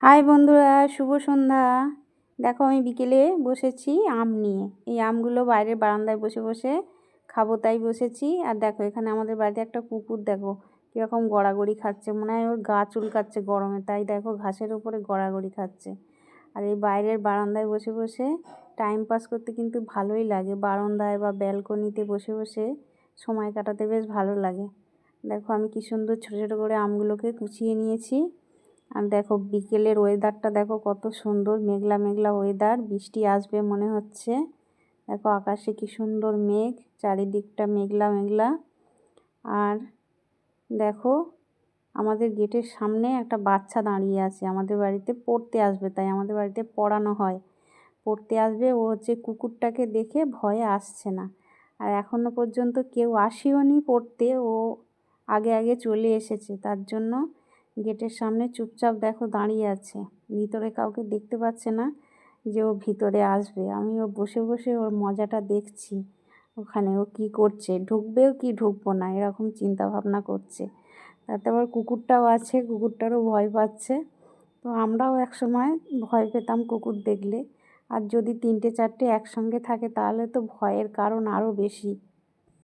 High বন্ধুরা, শুভ সন্ধ্যা। দেখো আমি বিকেলে বসেছি আম নিয়ে। এই আমগুলো বাইরের বারান্দায় বসে বসে খাবো তাই বসেছি। আর দেখো এখানে আমাদের বাড়িতে একটা কুকুর, দেখো কীরকম গড়াগড়ি খাচ্ছে, মনে হয় ওর গা চুলকাচ্ছে গরমে, তাই দেখো ঘাসের উপরে গড়াগড়ি খাচ্ছে। আর এই বাইরের বারান্দায় বসে বসে টাইম পাস করতে কিন্তু ভালোই লাগে, বারান্দায় বা ব্যালকনিতে বসে বসে সময় কাটাতে বেশ ভালো লাগে। দেখো আমি কি সুন্দর ছোটো ছোটো করে আমগুলোকে কুচিয়ে নিয়েছি। আর দেখো বিকেলের ওয়েদারটা দেখো কত সুন্দর, মেঘলা মেঘলা ওয়েদার, বৃষ্টি আসবে মনে হচ্ছে। দেখো আকাশে কি সুন্দর মেঘ, চারিদিকটা মেঘলা মেঘলা। আর দেখো আমাদের গেটের সামনে একটা বাচ্চা দাঁড়িয়ে আছে, আমাদের বাড়িতে পড়তে আসবে, তাই আমাদের বাড়িতে পড়ানো হয়। পড়তে আসবে, ও হচ্ছে কুকুরটাকে দেখে ভয়ে আসছে না। আর এখনও পর্যন্ত কেউ আসেওনি পড়তে, ও আগে আগে চলে এসেছে, তার জন্য গেটের সামনে চুপচাপ দেখো দাঁড়িয়ে আছে। ভিতরে কাউকে দেখতে পাচ্ছে না যে ও ভিতরে আসবে। আমি ও বসে বসে ওর মজাটা দেখছি, ওখানে ও কি করছে, ঢুকবেও কি ঢুকবো না এরকম চিন্তা ভাবনা করছে। তাতে আবার কুকুরটাও আছে, কুকুরটারও ভয় পাচ্ছে। তো আমরাও এক সময় ভয় পেতাম কুকুর দেখলে। আর যদি 3টে 4টে একসঙ্গে থাকে তাহলে তো ভয়ের কারণ আরও বেশি।